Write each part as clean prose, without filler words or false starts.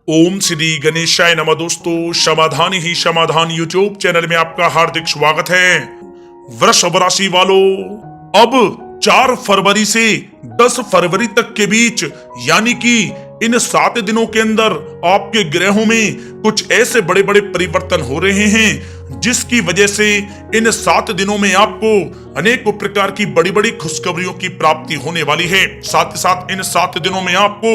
ओम श्री गणेशाय नमः। दोस्तों, समाधान ही समाधान यूट्यूब चैनल में आपका हार्दिक स्वागत है। वृषभ राशि वालों, अब 4 फरवरी से 10 फरवरी तक के बीच यानी कि इन 7 दिनों के अंदर आपके ग्रहों में कुछ ऐसे बड़े बड़े परिवर्तन हो रहे हैं जिसकी वजह से इन 7 दिनों में आपको अनेकों प्रकार की बड़ी बड़ी खुशखबरियों की प्राप्ति होने वाली है। साथ ही साथ इन 7 दिनों में आपको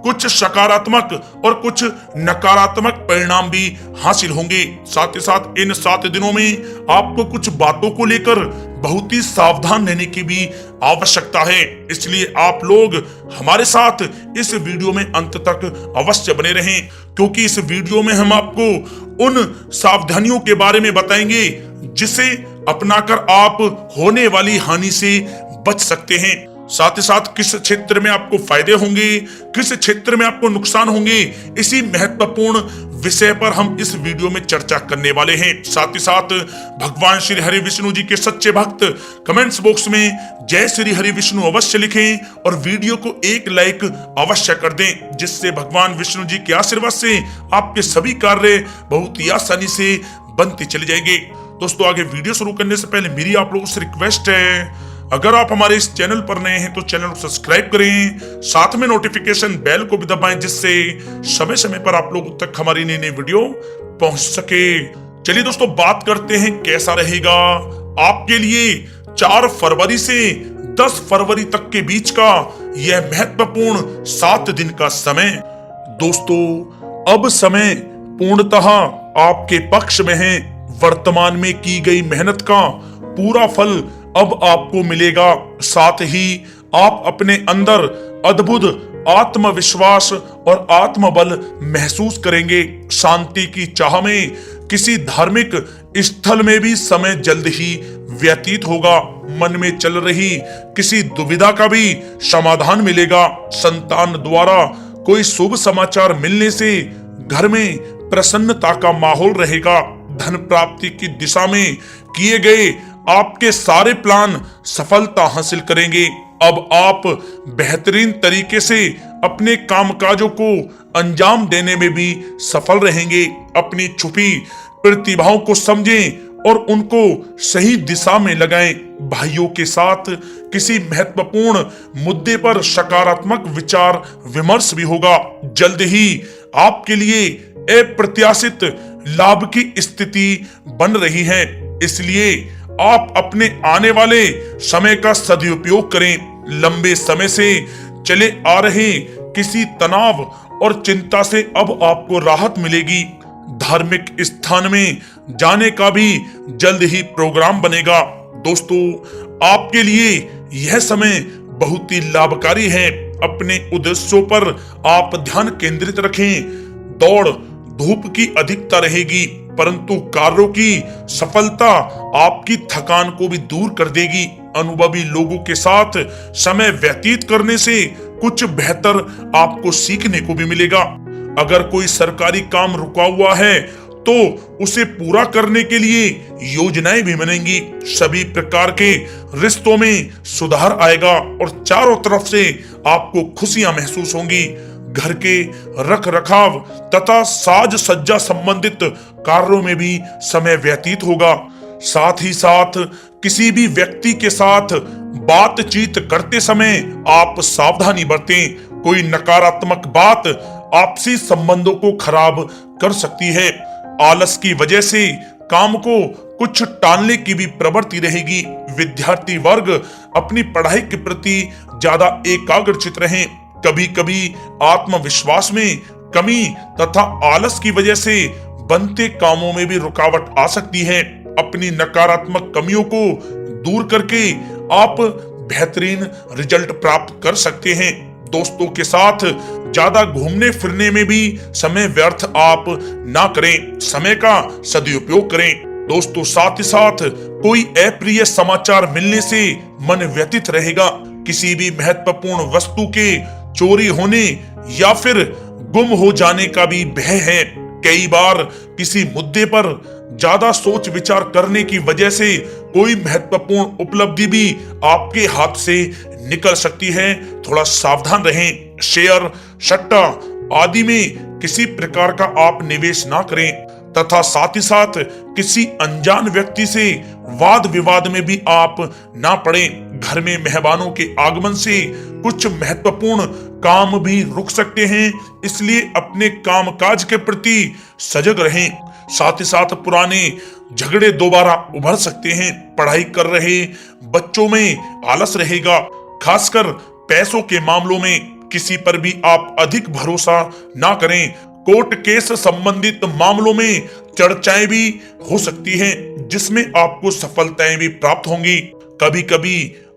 कुछ सकारात्मक और कुछ नकारात्मक परिणाम भी हासिल होंगे। साथ ही साथ इन 7 दिनों में आपको कुछ बातों को लेकर बहुत ही सावधान रहने की भी आवश्यकता है। इसलिए आप लोग हमारे साथ इस वीडियो में अंत तक अवश्य बने रहें, क्योंकि इस वीडियो में हम आपको उन सावधानियों के बारे में बताएंगे जिसे अपनाकर आप होने वाली हानि से बच सकते हैं। साथ ही साथ किस क्षेत्र में आपको फायदे होंगे, किस क्षेत्र में आपको नुकसान होंगे, इसी महत्वपूर्ण विषय पर हम इस वीडियो में चर्चा करने वाले हैं। साथ ही साथ भगवान श्री हरि विष्णु जी के सच्चे भक्त कमेंट्स बॉक्स में जय श्री हरि विष्णु अवश्य लिखें और वीडियो को एक लाइक अवश्य कर दें, जिससे भगवान विष्णु जी के आशीर्वाद से आपके सभी कार्य बहुत ही आसानी से बनते चले जाएंगे। दोस्तों, आगे वीडियो शुरू करने से पहले मेरी आप लोगों से रिक्वेस्ट है, अगर आप हमारे इस चैनल पर नए हैं तो चैनल को सब्सक्राइब करें, साथ में नोटिफिकेशन बेल को भी दबाएं, जिससे समय समय पर आप लोगों तक हमारी नई नई वीडियो पहुंच सके। चलिए दोस्तों, बात करते हैं कैसा रहेगा आपके लिए 4 फरवरी से 10 फरवरी तक के बीच का यह महत्वपूर्ण 7 दिन का समय। दोस्तों, अब समय पूर्णतः आपके पक्ष में है। वर्तमान में की गई मेहनत का पूरा फल अब आपको मिलेगा। साथ ही आप अपने अंदर अद्भुत आत्मविश्वास और आत्मबल महसूस करेंगे। शांति की चाह में किसी धार्मिक स्थल में भी समय जल्द ही व्यतीत होगा। मन में चल रही किसी दुविधा का भी समाधान मिलेगा। संतान द्वारा कोई शुभ समाचार मिलने से घर में प्रसन्नता का माहौल रहेगा। धन प्राप्ति की दिशा में किए गए आपके सारे प्लान सफलता हासिल करेंगे। अब आप बेहतरीन तरीके से अपने कामकाजों को अंजाम देने में भी सफल रहेंगे। अपनी छुपी प्रतिभाओं को समझें और उनको सही दिशा में लगाएं। भाइयों के साथ किसी महत्वपूर्ण मुद्दे पर सकारात्मक विचार विमर्श भी होगा। जल्द ही आपके लिए अप्रत्याशित लाभ की स्थिति बन रही है, इसलिए आप अपने आने वाले समय का सदुपयोग करें। लंबे समय से चले आ रहे किसी तनाव और चिंता से अब आपको राहत मिलेगी। धार्मिक स्थान में जाने का भी जल्द ही प्रोग्राम बनेगा। दोस्तों, आपके लिए यह समय बहुत ही लाभकारी है। अपने उद्देश्यों पर आप ध्यान केंद्रित रखें। दौड़ धूप की अधिकता रहेगी, परंतु कार्यों की सफलता आपकी थकान को भी दूर कर देगी। अनुभवी लोगों के साथ समय व्यतीत करने से कुछ बेहतर आपको सीखने को भी मिलेगा। अगर कोई सरकारी काम रुका हुआ है तो उसे पूरा करने के लिए योजनाएं भी बनेंगी। सभी प्रकार के रिश्तों में सुधार आएगा और चारों तरफ से आपको खुशियां महसूस होंगी। घर के रख रखाव तथा साज सज्जा संबंधित कार्यों में भी समय व्यतीत होगा। साथ ही साथ किसी भी व्यक्ति के साथ बातचीत करते समय आप सावधानी बरतें। कोई नकारात्मक बात आपसी संबंधों को खराब कर सकती है। आलस की वजह से काम को कुछ टालने की भी प्रवृत्ति रहेगी। विद्यार्थी वर्ग अपनी पढ़ाई के प्रति ज्यादा एकाग्रचित रहें। कभी कभी आत्मविश्वास में कमी तथा आलस की वजह से बनते कामों में भी रुकावट आ सकती है। अपनी नकारात्मक कमियों को दूर करके आप बेहतरीन रिजल्ट प्राप्त कर सकते हैं। दोस्तों के साथ ज्यादा घूमने फिरने में भी समय व्यर्थ आप ना करें। समय का सदुपयोग करें। दोस्तों, साथ ही साथ कोई अप्रिय समाचार मिलने से मन व्यथित रहेगा। किसी भी महत्वपूर्ण वस्तु के चोरी होने या फिर गुम हो जाने का भी भय है। कई बार किसी मुद्दे पर ज्यादा सोच विचार करने की वजह से कोई महत्वपूर्ण उपलब्धि भी आपके हाथ से निकल सकती है। थोड़ा सावधान रहें। शेयर, सट्टा आदि में किसी प्रकार का आप निवेश ना करें तथा साथ ही साथ किसी अनजान व्यक्ति से वाद विवाद में भी आप ना पड़ें। घर में मेहमानों के आगमन से कुछ महत्वपूर्ण काम भी रुक सकते हैं, इसलिए अपने कामकाज के प्रति सजग रहें। साथ ही साथ पुराने झगड़े दोबारा उभर सकते हैं। पढ़ाई कर रहे बच्चों में आलस रहेगा, खासकर पैसों के मामलों में किसी पर भी आप अधिक भरोसा ना करें। कोर्ट केस संबंधित मामलों में चर्चाएं भी हो सकती हैं, जिसमें आपको सफलताएं भी प्राप्त होंगी। कभी कभी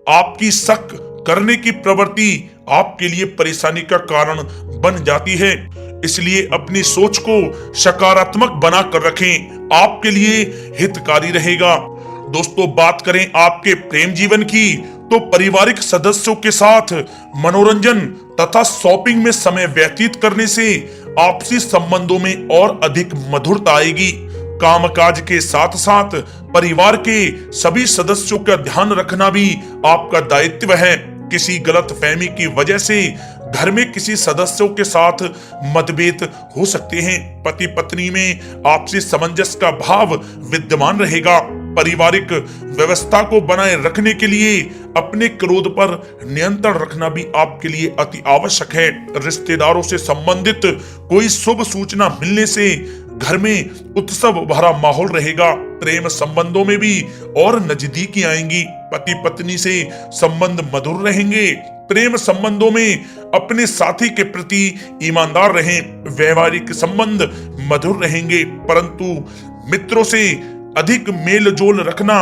आपकी शक करने की प्रवृत्ति आपके लिए परेशानी का कारण बन जाती है, इसलिए अपनी सोच को सकारात्मक बना कर रखें, आपके लिए हितकारी रहेगा। दोस्तों, बात करें आपके प्रेम जीवन की, तो पारिवारिक सदस्यों के साथ मनोरंजन तथा शॉपिंग में समय व्यतीत करने से आपसी संबंधों में और अधिक मधुरता आएगी। कामकाज के साथ साथ परिवार के सभी सदस्यों का ध्यान रखना भी आपका दायित्व है। किसी गलतफहमी की वजह से घर में किसी सदस्यों के साथ मतभेद हो सकते हैं। पति पत्नी में आपसी सामंजस्य का भाव विद्यमान रहेगा। पारिवारिक व्यवस्था को बनाए रखने के लिए अपने क्रोध पर नियंत्रण रखना भी आपके लिए अति आवश्यक है। रिश्तेदारों से संबंधित कोई शुभ सूचना मिलने से घर में उत्सव भरा माहौल रहेगा। प्रेम संबंधों में भी और नजदीकी आएंगी। पति पत्नी से संबंध मधुर रहेंगे। प्रेम संबंधों में अपने साथी के प्रति ईमानदार रहें। वैवाहिक संबंध मधुर रहेंगे, परंतु मित्रों से अधिक मेल जोल रखना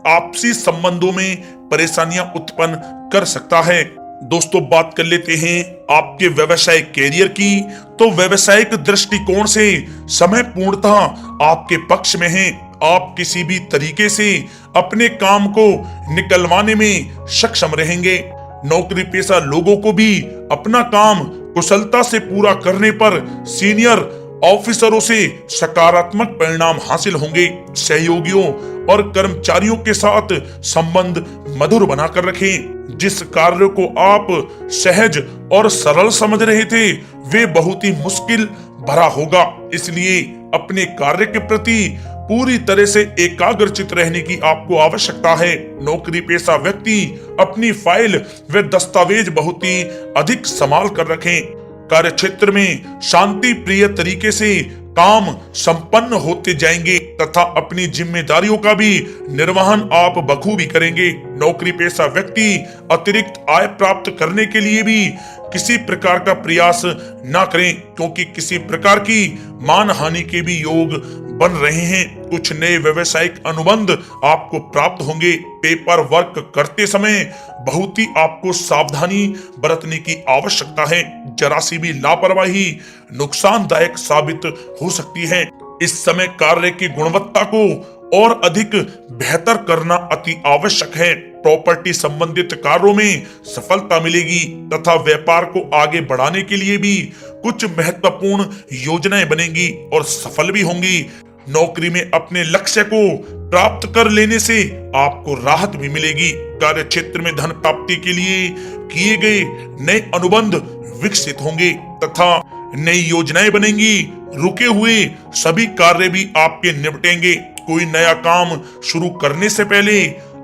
आपसी संबंधों में परेशानियां उत्पन्न कर सकता है। दोस्तों, बात कर लेते हैं आपके व्यवसायिक कैरियर की। तो व्यवसायिक दृष्टिकोण से समय पूर्णतः आपके पक्ष में है। आप किसी भी तरीके से अपने काम को निकलवाने में सक्षम रहेंगे। नौकरी पेशा लोगों को भी अपना काम कुशलता से पूरा करने पर सीनियर ऑफिसरों से सकारात्मक परिणाम हासिल होंगे। सहयोगियों और कर्मचारियों के साथ संबंध मधुर बनाकर रखें। जिस कार्य को आप सहज और सरल समझ रहे थे, वे बहुत ही मुश्किल भरा होगा, इसलिए अपने कार्य के प्रति पूरी तरह से एकाग्रचित रहने की आपको आवश्यकता है। नौकरी पेशा व्यक्ति अपनी फाइल व दस्तावेज बहुत ही अधिक संभाल कर रखें। कार्य क्षेत्र में शांति प्रिय तरीके से काम संपन्न होते जाएंगे तथा अपनी जिम्मेदारियों का भी निर्वहन आप बखूबी करेंगे। नौकरी पेशा व्यक्ति अतिरिक्त आय प्राप्त करने के लिए भी किसी प्रकार का प्रयास ना करें, क्योंकि किसी प्रकार की मान हानि के भी योग बन रहे हैं। कुछ नए व्यवसायिक अनुबंध आपको प्राप्त होंगे। पेपर वर्क करते समय बहुत ही आपको सावधानी बरतने की आवश्यकता है। जरा सी भी लापरवाही नुकसानदायक साबित हो सकती है। इस समय कार्य की गुणवत्ता को और अधिक बेहतर करना अति आवश्यक है। प्रॉपर्टी संबंधित कार्यों में सफलता मिलेगी तथा व्यापार को आगे बढ़ाने के लिए भी कुछ महत्वपूर्ण योजनाएं बनेंगी और सफल भी होंगी। नौकरी में अपने लक्ष्य को प्राप्त कर लेने से आपको राहत भी मिलेगी। कार्य क्षेत्र में धन प्राप्ति के लिए किए गए नए अनुबंध विकसित होंगे तथा नई योजनाएं बनेंगी। रुके हुए सभी कार्य भी आपके निपटेंगे। कोई नया काम शुरू करने से पहले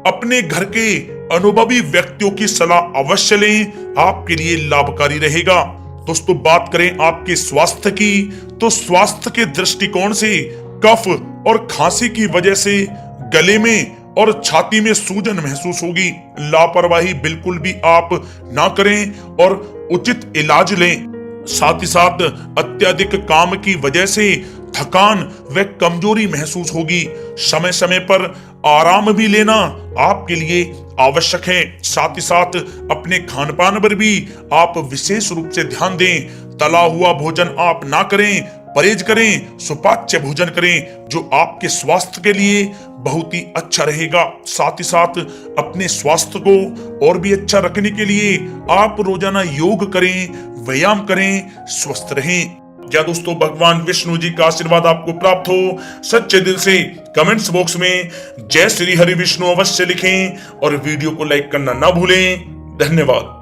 अपने घर के अनुभवी व्यक्तियों की सलाह अवश्य लें, आपके लिए लाभकारी रहेगा। दोस्तों, बात करें आपके स्वास्थ्य की, तो स्वास्थ्य के दृष्टिकोण से कफ और खांसी की वजह से गले में और छाती में सूजन महसूस होगी। लापरवाही बिल्कुल भी आप ना करें और उचित इलाज लें। साथ ही साथ अत्यधिक काम की वजह से थकान व कमजोरी महसूस होगी। समय समय पर आराम भी लेना आपके लिए आवश्यक है। साथ ही साथ अपने खान पान पर भी आप विशेष रूप से ध्यान दें। तला हुआ भोजन आप ना करें, परहेज करें, सुपाच्य भोजन करें, जो आपके स्वास्थ्य के लिए बहुत ही अच्छा रहेगा। साथ ही साथ अपने स्वास्थ्य को और भी अच्छा रखने के लिए आप रोजाना योग करें, व्यायाम करें, स्वस्थ रहें। क्या दोस्तों, भगवान विष्णु जी का आशीर्वाद आपको प्राप्त हो। सच्चे दिल से कमेंट्स बॉक्स में जय श्री हरि विष्णु अवश्य लिखें और वीडियो को लाइक करना ना भूलें। धन्यवाद।